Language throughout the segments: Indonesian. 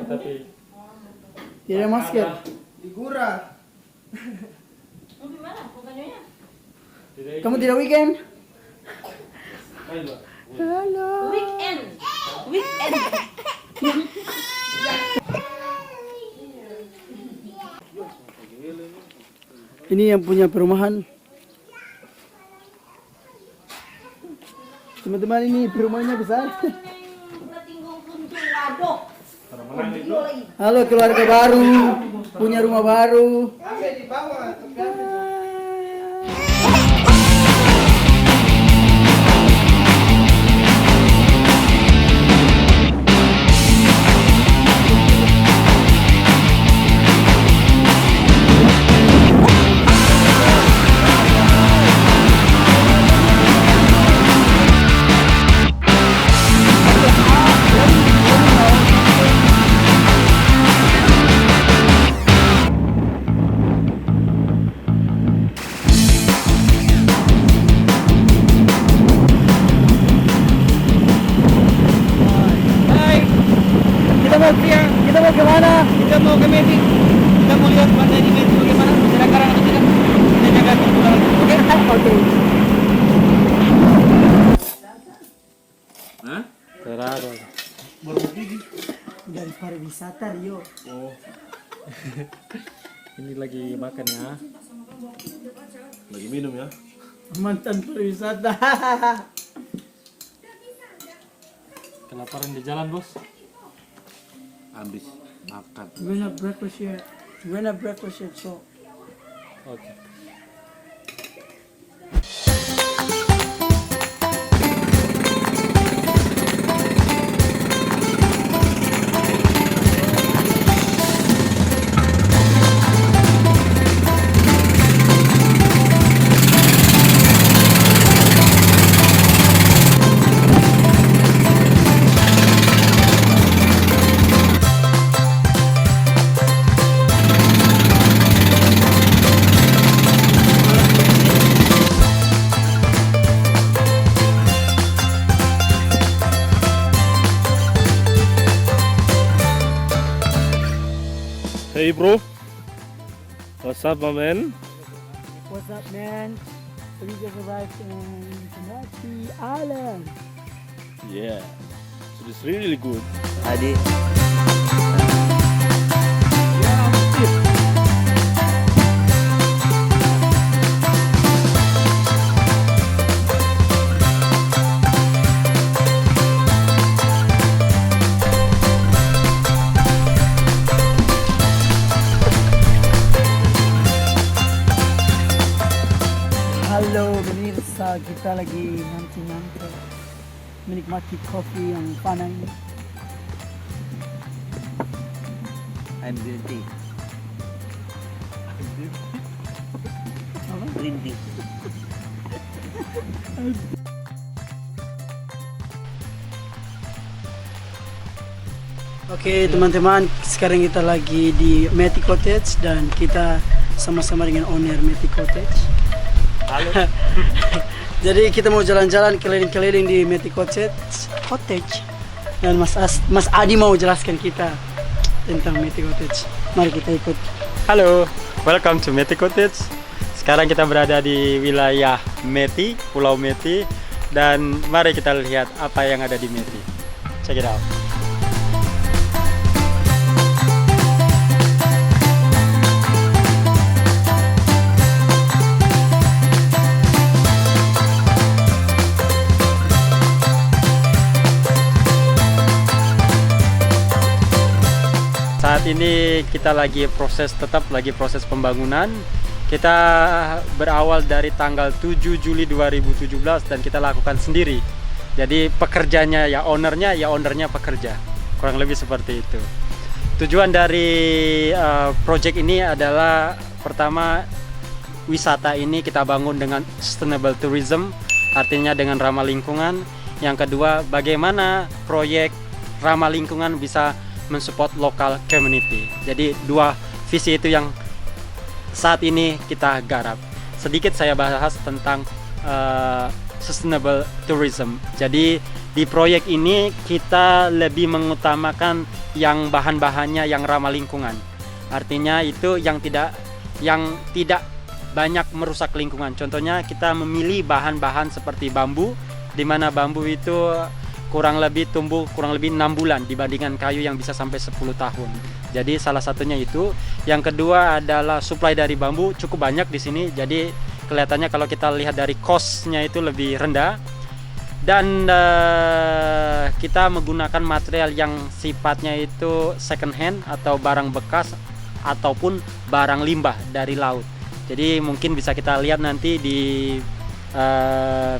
tapi Tidak ada masker. Ligura. Gimana? Bukannya? Kamu tidak weekend? Ayo. Halo. Weekend. Weekend. Ini yang punya perumahan. Teman-teman, ini perumahannya besar. Halo keluarga baru, punya rumah baru. Sampai di bawah. Kita mau kemana? Kita mau ke Meti. Kita mau lihat pantai di Meti bagaimana. Ada karang atau tidak? Kita jaga pintu dalam. Oke? Oke. Hah? Terado. Dari pariwisata Rio. Oh. Ini lagi makan ya. Lagi minum ya. Mantan pariwisata. Kelaparan di jalan, Bos. Habis makan. We're not breakfast yet. We're not breakfast yet, so. Oke. Hey bro, what's up my man? What's up, man? So we just arrived in Sinati Island. Yeah, so it's really good. Tadi Halo pemirsa, kita lagi nanti menikmati kopi yang panas ini. I'm green tea. Apa? Green tea. Oke teman-teman, sekarang kita lagi di Meti Cottage dan kita sama-sama dengan owner Meti Cottage. Halo. Jadi kita mau jalan-jalan keliling-keliling di Meti Cottage dan Mas Adi mau jelaskan kita tentang Meti Cottage. Mari kita ikut. Halo, welcome to Meti Cottage. Sekarang kita berada di wilayah Meti, Pulau Meti, dan mari kita lihat apa yang ada di Meti. Check it out. Saat ini kita tetap lagi proses pembangunan. Kita berawal dari tanggal 7 Juli 2017 dan kita lakukan sendiri. Jadi pekerjanya ya ownernya pekerja. Kurang lebih seperti itu. Tujuan dari project ini adalah pertama, wisata ini kita bangun dengan sustainable tourism, artinya dengan ramah lingkungan. Yang kedua, bagaimana proyek ramah lingkungan bisa mensupport local community. Jadi dua visi itu yang saat ini kita garap. Sedikit saya bahas tentang sustainable tourism. Jadi di proyek ini kita lebih mengutamakan yang bahan-bahannya yang ramah lingkungan. Artinya itu yang tidak banyak merusak lingkungan. Contohnya kita memilih bahan-bahan seperti bambu, di mana bambu itu kurang lebih tumbuh kurang lebih 6 bulan dibandingkan kayu yang bisa sampai 10 tahun. Jadi salah satunya itu. Yang kedua adalah supply dari bambu cukup banyak di sini. Jadi kelihatannya kalau kita lihat dari cost-nya itu lebih rendah. Dan kita menggunakan material yang sifatnya itu second hand atau barang bekas ataupun barang limbah dari laut. Jadi mungkin bisa kita lihat nanti di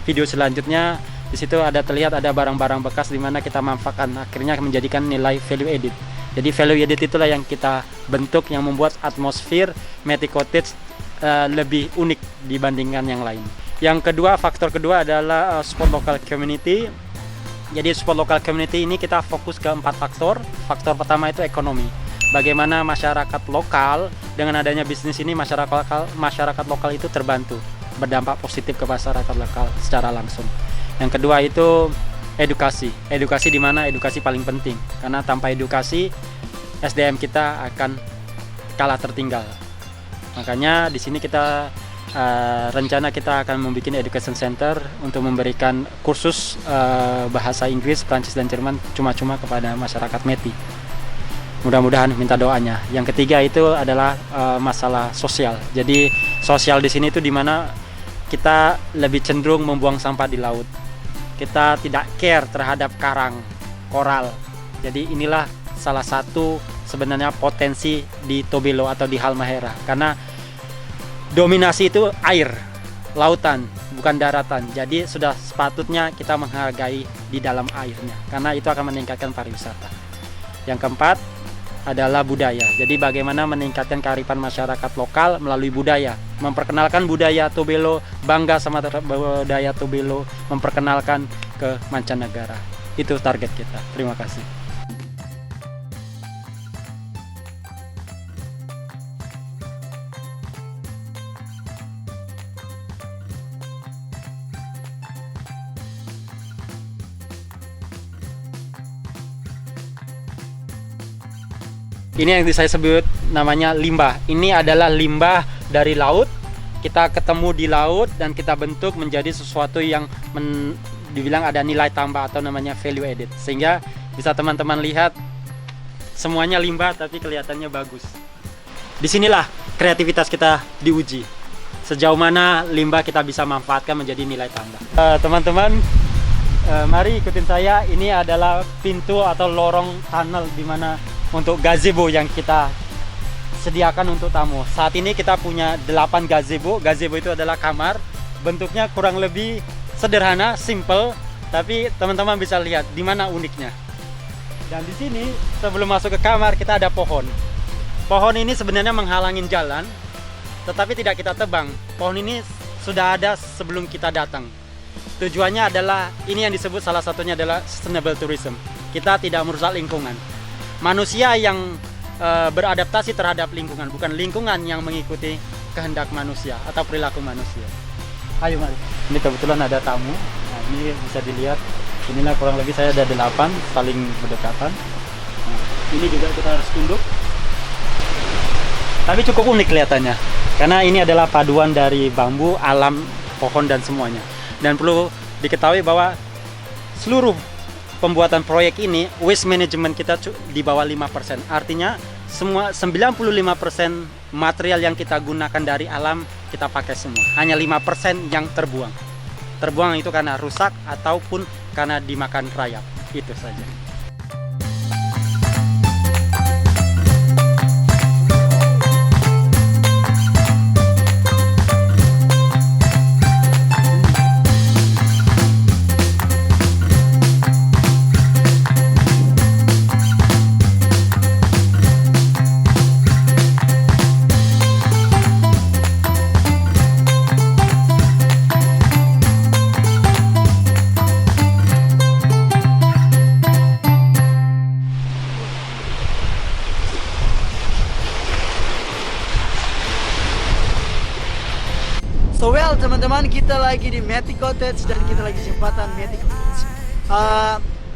video selanjutnya. Di situ terlihat ada barang-barang bekas di mana kita manfaatkan akhirnya menjadikan nilai value added. Jadi value added itulah yang kita bentuk yang membuat atmosfer Matty Cottage lebih unik dibandingkan yang lain. Yang kedua, faktor kedua adalah support local community. Jadi support local community ini kita fokus ke 4 faktor. Faktor pertama itu ekonomi. Bagaimana masyarakat lokal dengan adanya bisnis ini masyarakat lokal itu terbantu, berdampak positif ke masyarakat lokal secara langsung. Yang kedua itu edukasi. Edukasi di mana edukasi paling penting. Karena tanpa edukasi SDM kita akan kalah tertinggal. Makanya di sini kita rencana kita akan membuat education center untuk memberikan kursus bahasa Inggris, Prancis dan Jerman cuma-cuma kepada masyarakat Matty. Mudah-mudahan minta doanya. Yang ketiga itu adalah masalah sosial. Jadi sosial di sini itu di mana kita lebih cenderung membuang sampah di laut. Kita tidak care terhadap karang, koral. Jadi inilah salah satu sebenarnya potensi di Tobelo atau di Halmahera. Karena dominasi itu air, lautan, bukan daratan. Jadi sudah sepatutnya kita menghargai di dalam airnya. Karena itu akan meningkatkan pariwisata. Yang keempat adalah budaya. Jadi bagaimana meningkatkan kearifan masyarakat lokal melalui budaya, memperkenalkan budaya Tobelo, bangga sama budaya Tobelo, memperkenalkan ke mancanegara. Itu target kita. Terima kasih. Ini yang saya sebut namanya limbah. Ini adalah limbah dari laut. Kita ketemu di laut dan kita bentuk menjadi sesuatu yang dibilang ada nilai tambah atau namanya value added. Sehingga bisa teman-teman lihat semuanya limbah tapi kelihatannya bagus. Disinilah kreativitas kita diuji. Sejauh mana limbah kita bisa manfaatkan menjadi nilai tambah. Teman-teman, mari ikutin saya. Ini adalah pintu atau lorong tunnel di mana untuk gazebo yang kita sediakan untuk tamu. Saat ini kita punya 8 gazebo. Gazebo itu adalah kamar. Bentuknya kurang lebih sederhana, simple, tapi teman-teman bisa lihat di mana uniknya. Dan di sini sebelum masuk ke kamar kita ada pohon. Pohon ini sebenarnya menghalangin jalan, tetapi tidak kita tebang. Pohon ini sudah ada sebelum kita datang. Tujuannya adalah ini yang disebut salah satunya adalah sustainable tourism. Kita tidak merusak lingkungan. Manusia yang beradaptasi terhadap lingkungan, bukan lingkungan yang mengikuti kehendak manusia atau perilaku manusia. Ayo mari. Ini kebetulan ada tamu. Nah, ini bisa dilihat. Inilah kurang lebih saya ada 8 saling berdekatan. Nah, ini juga kita harus tunduk. Tapi cukup unik kelihatannya. Karena ini adalah paduan dari bambu, alam, pohon dan semuanya. Dan perlu diketahui bahwa seluruh pembuatan proyek ini waste management kita di bawah 5%. Artinya semua 95% material yang kita gunakan dari alam kita pakai semua. Hanya 5% yang terbuang. Terbuang itu karena rusak ataupun karena dimakan rayap. Itu saja. So well teman-teman, kita lagi di Matty Cottage dan kita lagi jembatan Matty Cottage.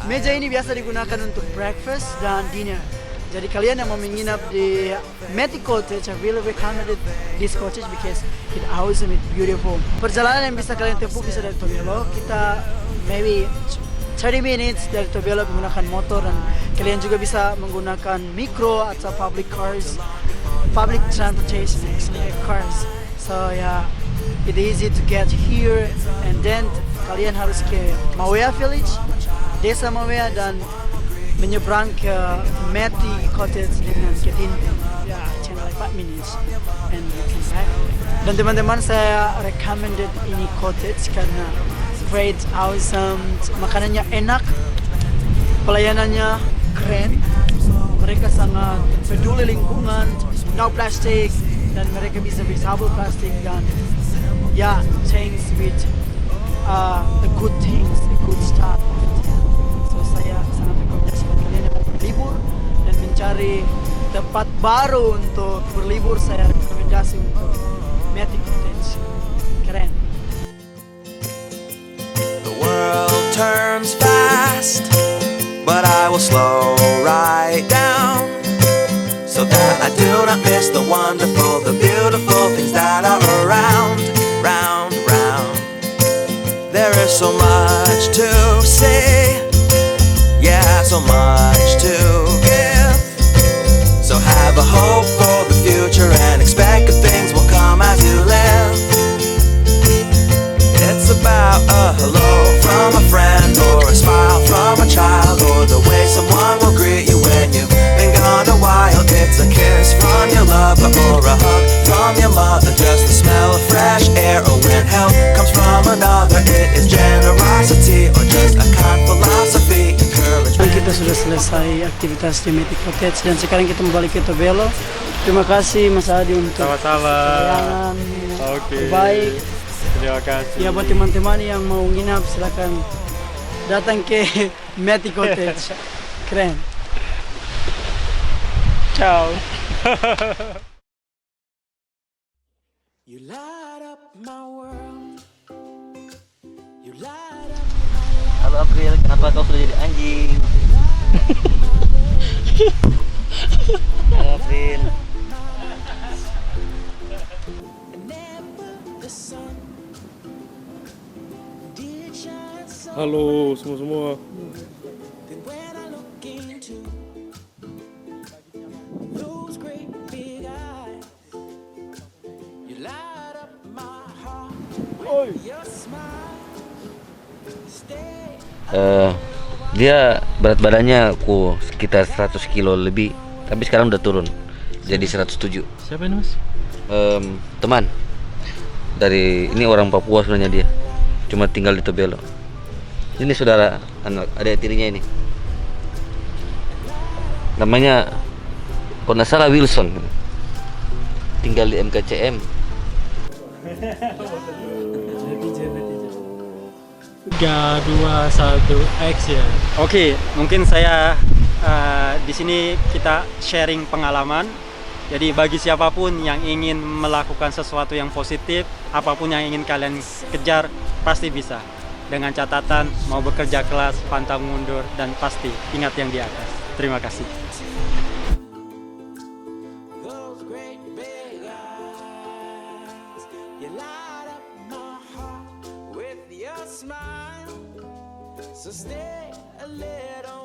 Meja ini biasa digunakan untuk breakfast dan dinner. Jadi kalian yang mau menginap di Meti Cottage, I really recommended this cottage because it's awesome, it's beautiful. Perjalanan yang bisa kalian tempuh bisa dari Tobelo. Kita maybe 30 minutes dari Tobelo menggunakan motor, dan kalian juga bisa menggunakan micro atau public cars, public transportation actually cars. So yeah, it's easy to get here, and then kalian harus ke Mawea Village, Desa Mawea, dan menyeberang ke Meti Cottage dengan Ketinta. Ya, cuma 5 minutes and you can back. Dan teman-teman, saya recommended ini cottage karena great, awesome, makanannya enak, pelayanannya keren, mereka sangat peduli lingkungan, no plastic, dan mereka bisa recycle plastik, dan ya, things with the good things, the good stuff. So saya sangat rekomendasi buat kalian yang mau berlibur dan mencari tempat baru untuk berlibur. Saya rekomendasi untuk Meti Cottage, keren. The world turns fast, but I will slow right down, so that I do not miss the wonderful, the beautiful things that are around, round, round. There is so much to see, yeah, so much to give. So have a hope for the future and expect good things will come as you live. It's about a hello from a friend, or a smile from a child, or the way someone will greet you when you've been gone a while. It's a kiss from your lover, or a hug from your mother, just the smell of fresh air, or when help comes from another. It is generosity, or just a kind philosophy, encouragement. Kita sudah selesai aktivitas di Meti Cottage dan sekarang kita kembali ke Tobelo. Terima kasih Mas Adi untuk Sama-sama. pelayanan Oke. baik. Terima kasih. Ya, buat teman-teman yang mau nginap silakan datang ke Meti Cottage. Keren. Ciao. You light up my world. You light up. Halo April, kenapa kau sudah jadi anjing? Halo April. Halo semua. Then when I look into those great big eyes, you light up my heart with your smile. Stay. Dia berat badannya sekitar 100 kilo lebih, tapi sekarang udah turun jadi 107. Siapa ini Mas? Teman dari ini, orang Papua sebenarnya, dia cuma tinggal di Tobelo. Ini saudara adik tirinya ini, namanya kalau nggak salah Wilson, tinggal di MKCM. 3, 2, 1, action. Oke, mungkin saya di sini kita sharing pengalaman. Jadi bagi siapapun yang ingin melakukan sesuatu yang positif, apapun yang ingin kalian kejar, pasti bisa. Dengan catatan mau bekerja keras, pantang mundur, dan pasti ingat yang di atas. Terima kasih. Those great big eyes, you light up my heart with your smile. So stay a little